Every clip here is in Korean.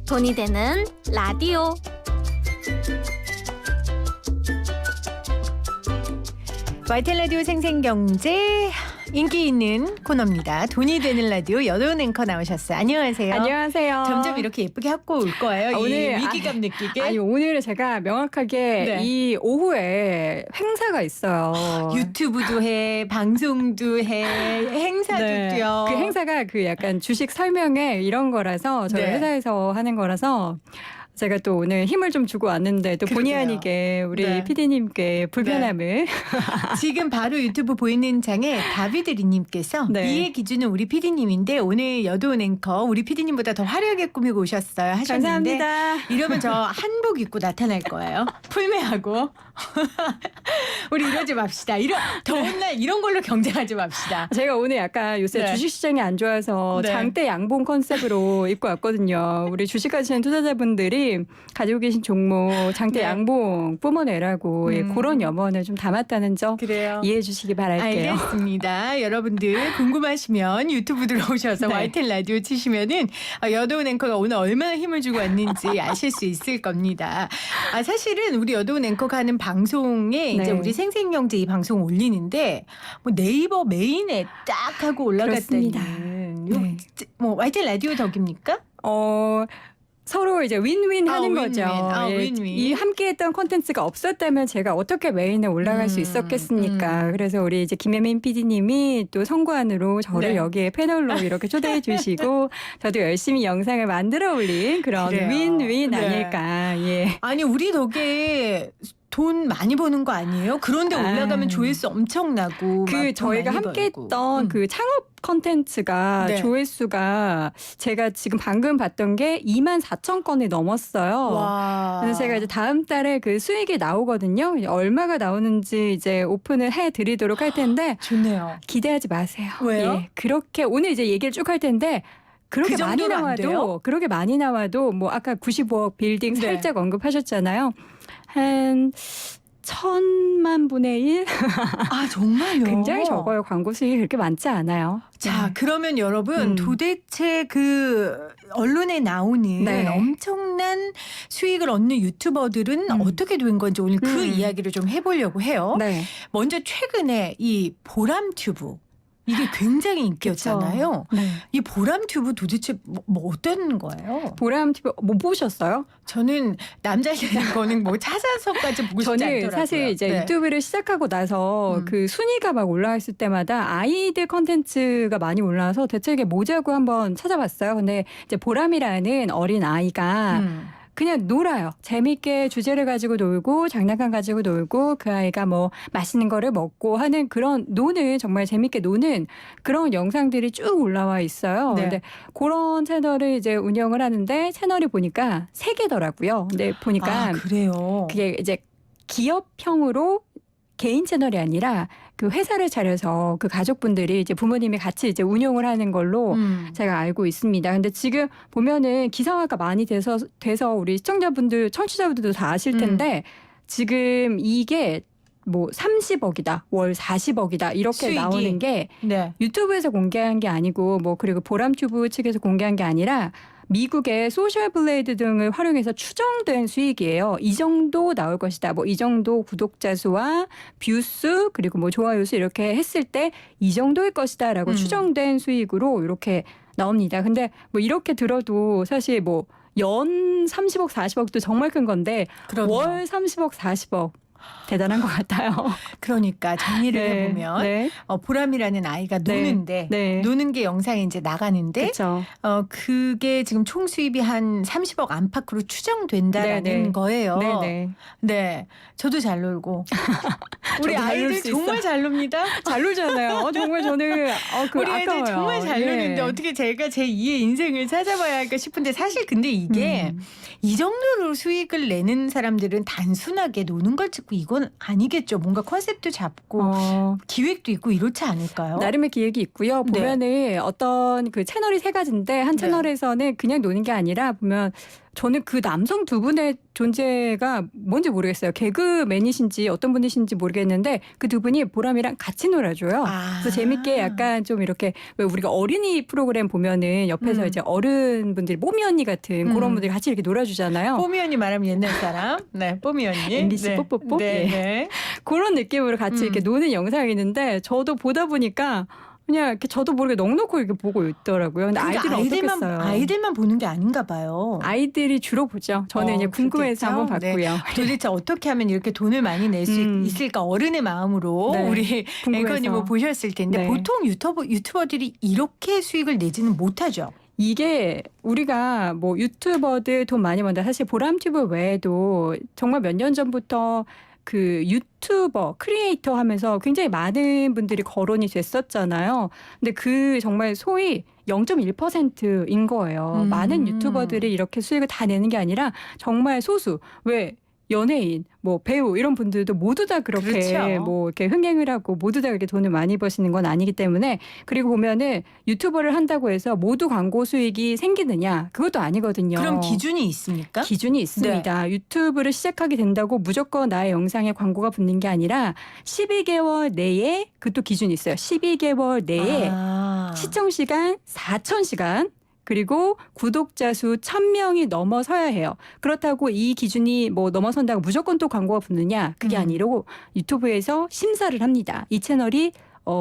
돈이 되는 라디오. YTN 라디오 생생경제 인기 있는 코너입니다. 돈이 되는 라디오 여도은 앵커 나오셨어요. 안녕하세요. 안녕하세요. 점점 이렇게 예쁘게 하고 올 거예요. 오늘 이 위기감 느끼게. 아니 오늘은 제가 명확하게 네. 이 오후에 행사가 있어요. 유튜브도 해, 방송도 해, 행사도 네. 뛰어. 그 행사가 그 약간 주식 설명회 이런 거라서 저희 네. 회사에서 하는 거라서 제가 또 오늘 힘을 좀 주고 왔는데 또 본의 그러게요. 아니게 우리 네. PD님께 불편함을 지금 바로 유튜브 보이는 장에 다비드리님께서 네. 이해 기준은 우리 PD님인데 오늘 여도은 앵커 우리 PD님보다 더 화려하게 꾸미고 오셨어요 하셨는데 감사합니다. 이러면 저 한복 입고 나타날 거예요. 풀메하고. 우리 이러지 맙시다. 더운 날 이런 걸로 경쟁하지 맙시다. 제가 오늘 약간 요새 네. 주식시장이 안 좋아서 네. 장대 양봉 컨셉으로 입고 왔거든요. 우리 주식하시는 투자자분들이 가지고 계신 종목 장대 네. 양봉 뿜어내라고 그런 염원을 좀 담았다는 점 그래요. 이해해 주시기 바랄게요. 알겠습니다. 여러분들 궁금하시면 유튜브 들어오셔서 네. YTN 라디오 치시면은 여도은 앵커가 오늘 얼마나 힘을 주고 왔는지 아실 수 있을 겁니다. 사실은 우리 여도은 앵커가 하는 방송에 이제 네. 우리 생생경제 이 방송 올리는데 뭐 네이버 메인에 딱 하고 올라갔다니. 그렇습니다. 요- 네. 뭐 YTN 라디오 덕입니까? 서로 이제 윈윈 하는 윈윈. 거죠. 예, 윈윈. 이 함께했던 콘텐츠가 없었다면 제가 어떻게 메인에 올라갈 수 있었겠습니까? 그래서 우리 이제 김혜민 PD님이 또 성관으로 저를 네. 여기에 패널로 이렇게 초대해 주시고 저도 열심히 영상을 만들어 올린 그런 그래요. 윈윈 네. 아닐까. 예. 아니 우리 덕에 돈 많이 버는 거 아니에요? 그런데 올라가면 조회수 엄청나고 그 막돈 저희가 많이 함께 벌고. 했던 그 창업 컨텐츠가 네. 조회수가 제가 지금 방금 봤던 게 24,000건이 넘었어요. 와. 그래서 제가 이제 다음 달에 그 수익이 나오거든요. 얼마가 나오는지 이제 오픈을 해 드리도록 할 텐데 좋네요. 기대하지 마세요. 왜요? 예, 그렇게 오늘 이제 얘기를 쭉 할 텐데 그렇게 그 많이 정도로 안 돼요? 나와도 그렇게 많이 나와도 뭐 아까 95억 빌딩 네. 살짝 언급하셨잖아요. 한 1,000만 분의 1? 아 정말요? 굉장히 적어요. 광고 수익이 그렇게 많지 않아요. 자, 네. 그러면 여러분 도대체 그 언론에 나오는 네. 엄청난 수익을 얻는 유튜버들은 어떻게 된 건지 오늘 그 이야기를 좀 해보려고 해요. 네. 먼저 최근에 이 보람튜브 이게 굉장히 인기였잖아요. 네. 이 보람튜브 도대체 뭐 어떤 거예요? 보람 TV 못 보셨어요? 저는 남자 되는 거는 뭐 찾아서까지 보고 싶지 저는 않더라고요. 사실 이제 네. 유튜브를 시작하고 나서 음. 그 순위가 막 올라왔을 때마다 아이들 컨텐츠가 많이 올라와서 대체 이게 뭐자고 한번 찾아봤어요. 근데 이제 보람이라는 어린 아이가 그냥 놀아요. 재밌게 주제를 가지고 놀고 장난감 가지고 놀고 그 아이가 뭐 맛있는 거를 먹고 하는 그런 노는 정말 재밌게 노는 그런 영상들이 쭉 올라와 있어요. 네. 근데 그런 채널을 이제 운영을 하는데 채널이 보니까 3개더라고요. 근데 보니까 그래요. 그게 이제 기업형으로 개인 채널이 아니라 그 회사를 차려서 그 가족분들이 이제 부모님이 같이 이제 운영을 하는 걸로 제가 알고 있습니다. 근데 지금 보면은 기사화가 많이 돼서 우리 시청자분들, 청취자분들도 다 아실 텐데 지금 이게 뭐 30억이다, 월 40억이다 이렇게 수익이. 나오는 게 네. 유튜브에서 공개한 게 아니고 뭐 그리고 보람튜브 측에서 공개한 게 아니라 미국의 소셜 블레이드 등을 활용해서 추정된 수익이에요. 이 정도 나올 것이다. 뭐 이 정도 구독자 수와 뷰수 그리고 뭐 좋아요 수 이렇게 했을 때 이 정도일 것이다라고 추정된 수익으로 이렇게 나옵니다. 근데 뭐 이렇게 들어도 사실 뭐 연 30억, 40억도 정말 큰 건데 그럼요. 월 30억, 40억 대단한 것 같아요. 그러니까 정리를 네, 해보면 네, 보람이라는 아이가 노는데 네. 노는 게 영상에 이제 나가는데 그렇죠. 그게 지금 총 수입이 한 30억 안팎으로 추정된다라는 네, 네. 거예요. 네네. 네, 저도 잘 놀고 우리 저도 잘 놀 아이들 수 정말 잘 놉니다. 잘 놀잖아요. 정말 저는 우리 아이들 아까워요. 정말 잘 예. 노는데 어떻게 제가 제 2의 인생을 찾아봐야 할까 싶은데 사실 근데 이게 이 정도로 수익을 내는 사람들은 단순하게 노는 걸 찍고 이건 아니겠죠. 뭔가 컨셉도 잡고 기획도 있고 이렇지 않을까요? 나름의 기획이 있고요. 네. 보면은 어떤 그 채널이 3가지인데 한 네. 채널에서는 그냥 노는 게 아니라 보면 저는 그 남성 두 분의 존재가 뭔지 모르겠어요. 개그맨이신지 어떤 분이신지 모르겠는데 그 두 분이 보람이랑 같이 놀아줘요. 그래서 재밌게 약간 좀 이렇게 왜 우리가 어린이 프로그램 보면은 옆에서 이제 어른분들이 뽀미 언니 같은 그런 분들이 같이 이렇게 놀아주잖아요. 뽀미 언니 말하면 옛날 사람. 네, 뽀미 언니. MBC 네. 뽀뽀뽀. 네, 예. 네. 그런 느낌으로 같이 이렇게 노는 영상이 있는데 저도 보다 보니까 그냥 이렇게 저도 모르게 넋놓고 이렇게 보고 있더라고요. 근데 그러니까 아이들은 어떻겠어요? 아이들만 보는 게 아닌가 봐요. 아이들이 주로 보죠. 저는 이제 궁금해서 그렇겠죠? 한번 봤고요. 도대체 어떻게 하면 이렇게 돈을 많이 낼 수 있을까 어른의 마음으로 네, 우리 궁금해서. 앵커님 뭐 보셨을 텐데 네. 보통 유튜버들이 이렇게 수익을 내지는 못하죠. 이게 우리가 뭐 유튜버들 돈 많이 번다. 사실 보람튜브 외에도 정말 몇 년 전부터 그 유튜버, 크리에이터 하면서 굉장히 많은 분들이 거론이 됐었잖아요. 근데 그 정말 소위 0.1%인 거예요. 많은 유튜버들이 이렇게 수익을 다 내는 게 아니라 정말 소수. 왜? 연예인, 뭐 배우 이런 분들도 모두 다 그렇게 그렇죠. 뭐 이렇게 흥행을 하고 모두 다 이렇게 돈을 많이 버시는 건 아니기 때문에 그리고 보면은 유튜버를 한다고 해서 모두 광고 수익이 생기느냐 그것도 아니거든요. 그럼 기준이 있습니까? 기준이 있습니다. 유튜브를 시작하게 된다고 무조건 나의 영상에 광고가 붙는 게 아니라 12개월 내에 그것도 기준이 있어요. 12개월 내에 시청 시간 4,000시간 그리고 구독자 수 1,000명이 넘어서야 해요. 그렇다고 이 기준이 뭐 넘어선다고 무조건 또 광고가 붙느냐 그게 아니고 유튜브에서 심사를 합니다. 이 채널이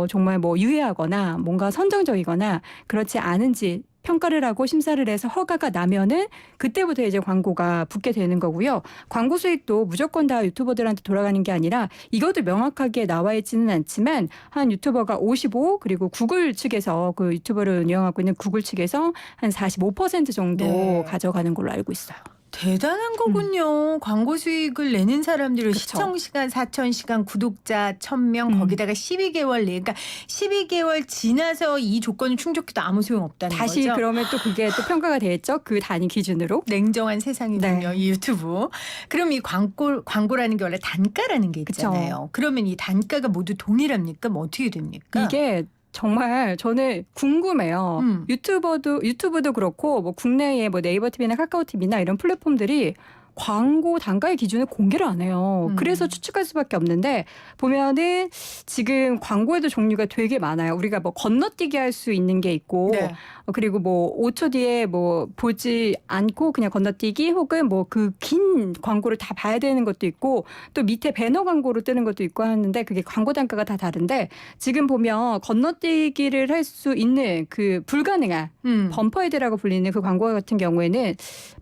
정말 뭐 유해하거나 뭔가 선정적이거나 그렇지 않은지 평가를 하고 심사를 해서 허가가 나면은 그때부터 이제 광고가 붙게 되는 거고요. 광고 수익도 무조건 다 유튜버들한테 돌아가는 게 아니라 이것도 명확하게 나와 있지는 않지만 한 유튜버가 55 그리고 구글 측에서 그 유튜버를 운영하고 있는 구글 측에서 한 45% 정도 네. 가져가는 걸로 알고 있어요. 대단한 거군요. 광고 수익을 내는 사람들은 그쵸. 시청 시간 4,000시간, 구독자 1,000명 거기다가 12개월 내. 그러니까 12개월 지나서 이 조건을 충족해도 아무 소용 없다는 다시 거죠. 그러면 또 그게 또 평가가 되겠죠. 그 단위 기준으로. 냉정한 세상이군요. 네. 이 유튜브. 그럼 이 광고라는 게 원래 단가라는 게 있잖아요. 그러면 이 단가가 모두 동일합니까? 뭐 어떻게 됩니까? 이게 정말 저는 궁금해요. 유튜브도 그렇고 뭐 국내에 뭐 네이버 TV나 카카오 TV나 이런 플랫폼들이 광고 단가의 기준을 공개를 안 해요. 그래서 추측할 수밖에 없는데 보면은 지금 광고에도 종류가 되게 많아요. 우리가 뭐 건너뛰기 할 수 있는 게 있고 네. 그리고 뭐 5초 뒤에 뭐 보지 않고 그냥 건너뛰기 혹은 뭐 그 긴 광고를 다 봐야 되는 것도 있고 또 밑에 배너 광고로 뜨는 것도 있고 하는데 그게 광고 단가가 다 다른데 지금 보면 건너뛰기를 할 수 있는 그 불가능한 범퍼헤드라고 불리는 그 광고 같은 경우에는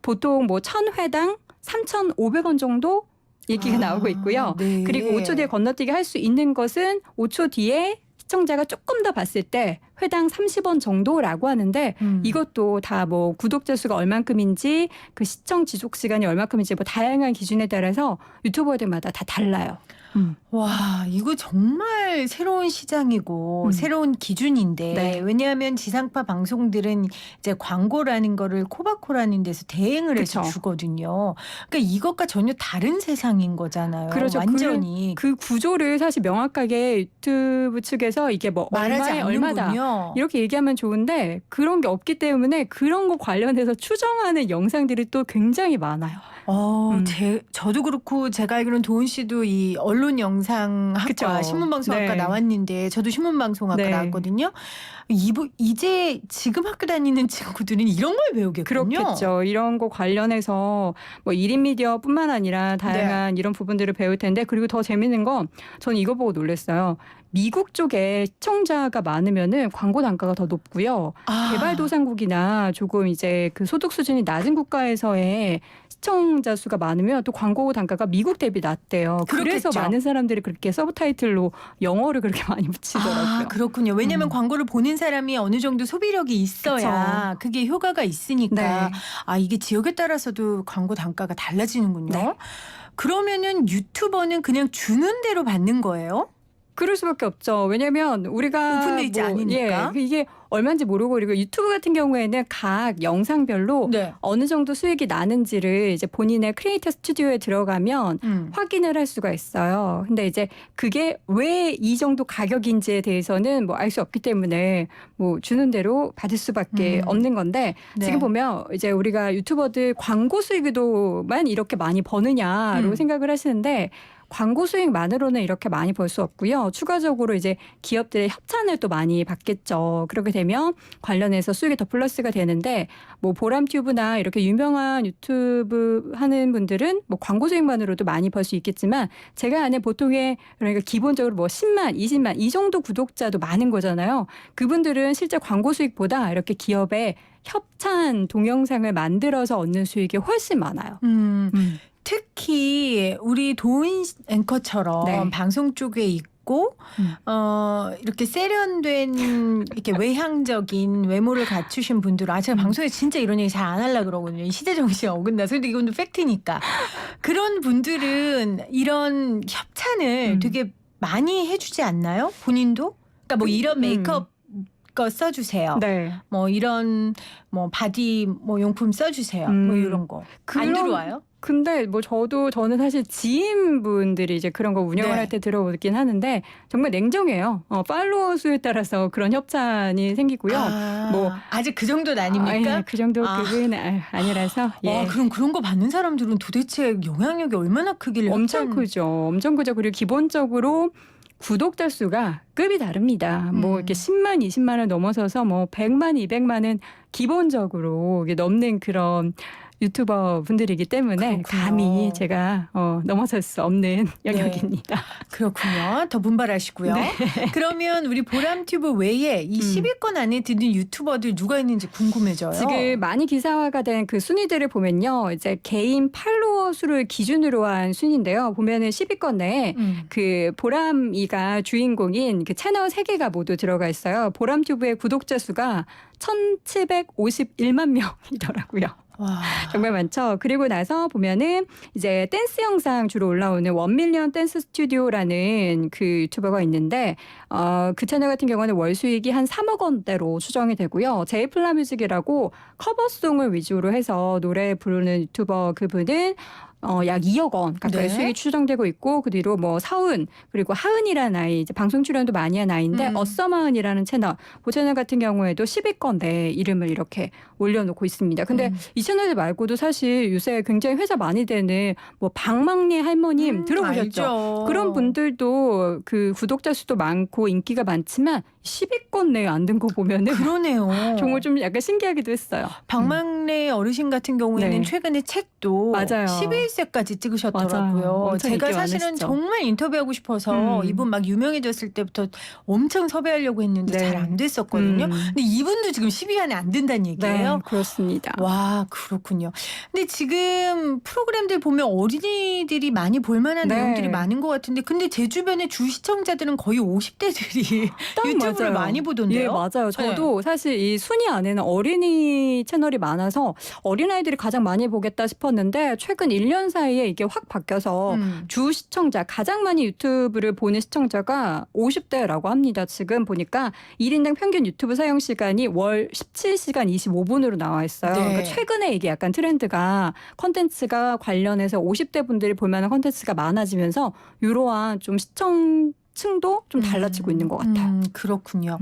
보통 뭐 1,000회당 3,500원 정도 얘기가 나오고 있고요. 네. 그리고 5초 뒤에 건너뛰기 할 수 있는 것은 5초 뒤에 시청자가 조금 더 봤을 때 회당 30원 정도라고 하는데 이것도 다 뭐 구독자 수가 얼만큼인지 그 시청 지속 시간이 얼만큼인지 뭐 다양한 기준에 따라서 유튜버들마다 다 달라요. 와, 이거 정말 새로운 시장이고 새로운 기준인데 네. 왜냐하면 지상파 방송들은 이제 광고라는 거를 코바코라는 데서 대행을 해서 그쵸. 주거든요. 그러니까 이것과 전혀 다른 세상인 거잖아요. 그렇죠. 완전히 그 구조를 사실 명확하게 유튜브 측에서 이게 뭐 말하지 얼마에 얼마다 않는군요. 이렇게 얘기하면 좋은데 그런 게 없기 때문에 그런 거 관련해서 추정하는 영상들이 또 굉장히 많아요. 저도 그렇고 제가 알기로는 도훈 씨도 이 언론 영상학과 그쵸. 신문방송학과 네. 나왔는데 저도 신문방송학과 네. 나왔거든요. 이제 지금 학교 다니는 친구들은 이런 걸 배우겠군요. 그렇겠죠. 이런 거 관련해서 뭐 1인 미디어뿐만 아니라 다양한 이런 부분들을 배울 텐데 그리고 더 재밌는 건 저는 이거 보고 놀랐어요. 미국 쪽에 시청자가 많으면은 광고 단가가 더 높고요. 개발도상국이나 조금 이제 그 소득 수준이 낮은 국가에서의 시청자 수가 많으면 또 광고 단가가 미국 대비 낮대요. 그래서 그렇겠죠. 많은 사람들이 그렇게 서브타이틀로 영어를 그렇게 많이 붙이더라고요. 그렇군요. 왜냐하면 광고를 보는 사람이 어느 정도 소비력이 있어야 그게 효과가 있으니까. 네. 이게 지역에 따라서도 광고 단가가 달라지는군요. 네. 그러면은 유튜버는 그냥 주는 대로 받는 거예요? 그럴 수밖에 없죠. 왜냐하면 우리가 오픈돼 있지 않으니까. 이게 얼마인지 모르고 그리고 유튜브 같은 경우에는 각 영상별로 네. 어느 정도 수익이 나는지를 이제 본인의 크리에이터 스튜디오에 들어가면 확인을 할 수가 있어요. 근데 이제 그게 왜 이 정도 가격인지에 대해서는 뭐 알 수 없기 때문에 뭐 주는 대로 받을 수밖에 없는 건데 네. 지금 보면 이제 우리가 유튜버들 광고 수익으로만 이렇게 많이 버느냐로 생각을 하시는데 광고 수익만으로는 이렇게 많이 벌 수 없고요. 추가적으로 이제 기업들의 협찬을 또 많이 받겠죠. 그렇게 되면 관련해서 수익이 더 플러스가 되는데 뭐 보람튜브나 이렇게 유명한 유튜브 하는 분들은 뭐 광고 수익만으로도 많이 벌 수 있겠지만 제가 아는 보통의 그러니까 기본적으로 뭐 10만, 20만 이 정도 구독자도 많은 거잖아요. 그분들은 실제 광고 수익보다 이렇게 기업의 협찬 동영상을 만들어서 얻는 수익이 훨씬 많아요. 특히 우리 도인 앵커처럼 네. 방송 쪽에 있고 이렇게 세련된 이렇게 외향적인 외모를 갖추신 분들은 제가 방송에 진짜 이런 얘기 잘 안 하려고 그러거든요. 이 시대 정신이 어긋나서. 근데 이건 팩트니까. 그런 분들은 이런 협찬을 되게 많이 해주지 않나요? 본인도? 그러니까 뭐 이런 메이크업 거 써주세요. 네. 뭐 이런 뭐 바디 뭐 용품 써주세요. 뭐 이런 거. 안 들어와요? 근데 뭐 저는 사실 지인분들이 이제 그런 거 운영을 네. 할 때 들어보긴 하는데 정말 냉정해요. 팔로워 수에 따라서 그런 협찬이 생기고요. 뭐 아직 그 정도는 아닙니까? 그 정도 급은 아니라서. 예. 그럼 그런 거 받는 사람들은 도대체 영향력이 얼마나 크길래 엄청 크죠. 엄청 크죠. 그리고 기본적으로 구독자 수가 급이 다릅니다. 뭐 이렇게 10만, 20만을 넘어서서 뭐 100만, 200만은 기본적으로 이게 넘는 그런 유튜버 분들이기 때문에 그렇군요. 감히 제가 넘어설 수 없는 영역입니다. 그렇군요. 더 분발하시고요. 네. 그러면 우리 보람튜브 외에 이 10위권 안에 드는 유튜버들 누가 있는지 궁금해져요. 지금 많이 기사화가 된 그 순위들을 보면요. 이제 개인 팔로워 수를 기준으로 한 순위인데요. 보면은 10위권 내에 그 보람이가 주인공인 그 채널 3개가 모두 들어가 있어요. 보람튜브의 구독자 수가 1,751만 명이더라고요. 와. 정말 많죠. 그리고 나서 보면은 이제 댄스 영상 주로 올라오는 1밀리언 댄스 스튜디오라는 그 유튜버가 있는데 그 채널 같은 경우는 월 수익이 한 3억 원대로 추정이 되고요. 제이플라 뮤직이라고 커버송을 위주로 해서 노래 부르는 유튜버 그분은 약 2억 원 가까이 네. 수익이 추정되고 있고 그 뒤로 뭐 사은 그리고 하은이라는 아이 이제 방송 출연도 많이 한 아이인데 어썸하은이라는 채널 그 채널 같은 경우에도 10위권대 이름을 이렇게 올려놓고 있습니다. 근데 이 채널 말고도 사실 요새 굉장히 회자 많이 되는 뭐 박막리 할머님 들어보셨죠? 알죠. 그런 분들도 그 구독자 수도 많고 인기가 많지만 10위권 내에 안 든 거 보면은 그러네요. 정말 좀 약간 신기하기도 했어요. 박막래 어르신 같은 경우에는 네. 최근에 책도 맞아요. 11세까지 찍으셨더라고요. 맞아요. 엄청 제가 인기 사실은 많으시죠. 정말 인터뷰하고 싶어서 이분 막 유명해졌을 때부터 엄청 섭외하려고 했는데 네. 잘 안 됐었거든요. 근데 이분도 지금 10위 안에 안 든다는 얘기예요. 네, 그렇습니다. 와, 그렇군요. 근데 지금 프로그램들 보면 어린이들이 많이 볼만한 네. 내용들이 많은 것 같은데 근데 제 주변에 주 시청자들은 거의 50대들이 유튜브를 맞아요. 많이 보던데요. 예, 맞아요. 저도 사실 이 순위 안에는 어린이 채널이 많아서 어린아이들이 가장 많이 보겠다 싶었는데 최근 1년 사이에 이게 확 바뀌어서 주 시청자 가장 많이 유튜브를 보는 시청자가 50대라고 합니다. 지금 보니까 1인당 평균 유튜브 사용 시간이 월 17시간 25분으로 나와 있어요. 네. 그러니까 최근에 이게 약간 트렌드가 컨텐츠가 관련해서 50대 분들이 볼 만한 컨텐츠가 많아지면서 이러한 좀 층도 좀 달라지고 있는 것 같아요. 그렇군요.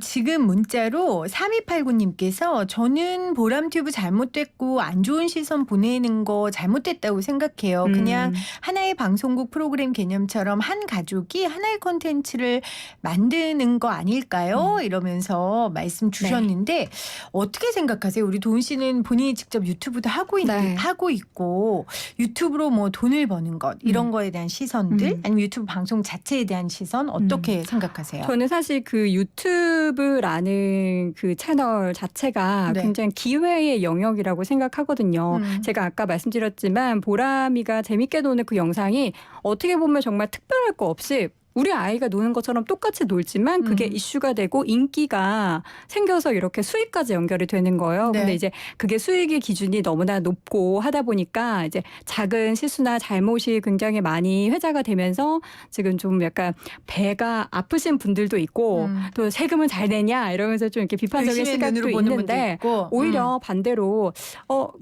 지금 문자로 3289님께서 저는 보람튜브 잘못됐고 안 좋은 시선 보내는 거 잘못됐다고 생각해요. 그냥 하나의 방송국 프로그램 개념처럼 한 가족이 하나의 콘텐츠를 만드는 거 아닐까요? 이러면서 말씀 주셨는데 어떻게 생각하세요? 우리 도은 씨는 본인이 직접 유튜브도 하고 네. 하고 있고 유튜브로 뭐 돈을 버는 것 이런 거에 대한 시선들 아니면 유튜브 방송 자체에 대한 시선 어떻게 생각하세요? 저는 사실 그 유튜브라는 그 채널 자체가 네. 굉장히 기회의 영역이라고 생각하거든요. 제가 아까 말씀드렸지만 보람이가 재밌게 노는 그 영상이 어떻게 보면 정말 특별할 거 없이 우리 아이가 노는 것처럼 똑같이 놀지만 그게 이슈가 되고 인기가 생겨서 이렇게 수익까지 연결이 되는 거예요. 네. 근데 이제 그게 수익의 기준이 너무나 높고 하다 보니까 이제 작은 실수나 잘못이 굉장히 많이 회자가 되면서 지금 좀 약간 배가 아프신 분들도 있고 또 세금은 잘 내냐 이러면서 좀 이렇게 비판적인 의심의 시각도 눈으로 보는 분도 있는데 있고. 오히려 반대로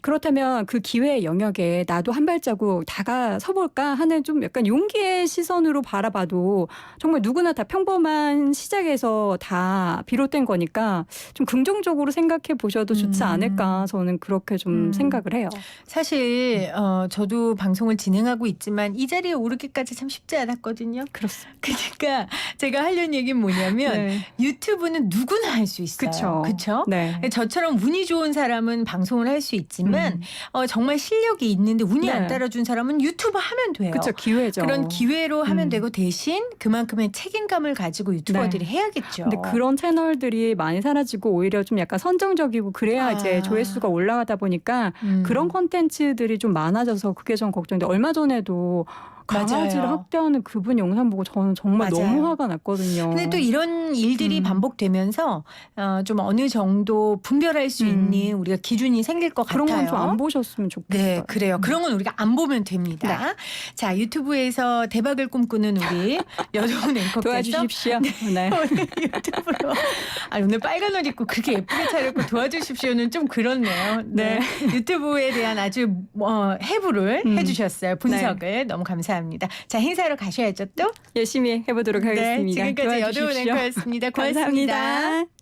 그렇다면 그 기회의 영역에 나도 한 발자국 다가서 볼까 하는 좀 약간 용기의 시선으로 바라봐도 정말 누구나 다 평범한 시작에서 다 비롯된 거니까 좀 긍정적으로 생각해 보셔도 좋지 않을까 저는 그렇게 좀 생각을 해요. 사실 저도 방송을 진행하고 있지만 이 자리에 오르기까지 참 쉽지 않았거든요. 그렇습니다. 그러니까 제가 하려는 얘기는 뭐냐면 네. 유튜브는 누구나 할 수 있어요. 그렇죠? 네. 저처럼 운이 좋은 사람은 방송을 할 수 있지만 정말 실력이 있는데 운이 네. 안 따라준 사람은 유튜브 하면 돼요. 그렇죠. 기회죠. 그런 기회로 하면 되고 대신 그만큼의 책임감을 가지고 유튜버들이 해야겠죠. 근데 그런 채널들이 많이 사라지고 오히려 좀 약간 선정적이고 그래야 이제 조회수가 올라가다 보니까 그런 콘텐츠들이 좀 많아져서 그게 좀 걱정인데 얼마 전에도 강아지를 맞아요. 학대하는 그분 영상 보고 저는 정말 맞아요. 너무 화가 났거든요. 근데 또 이런 일들이 반복되면서 좀 어느 정도 분별할 수 있는 우리가 기준이 생길 것 그런 같아요. 건 좀 안 보셨으면 좋겠어요. 네, 그래요. 그런 건 우리가 안 보면 됩니다. 자, 유튜브에서 대박을 꿈꾸는 우리 여정훈 앵커께서 도와주십시오. 네. 오늘 유튜브로 오늘 빨간 옷 입고 그렇게 예쁘게 차려입고 도와주십시오는 좀 그렇네요. 네. 유튜브에 대한 아주 해부를 해주셨어요. 분석을 너무 감사합니다. 자, 행사로 가셔야죠 또. 열심히 해보도록 하겠습니다. 네, 지금까지 여도훈 도와주십시오. 앵커였습니다. 고맙습니다. 감사합니다.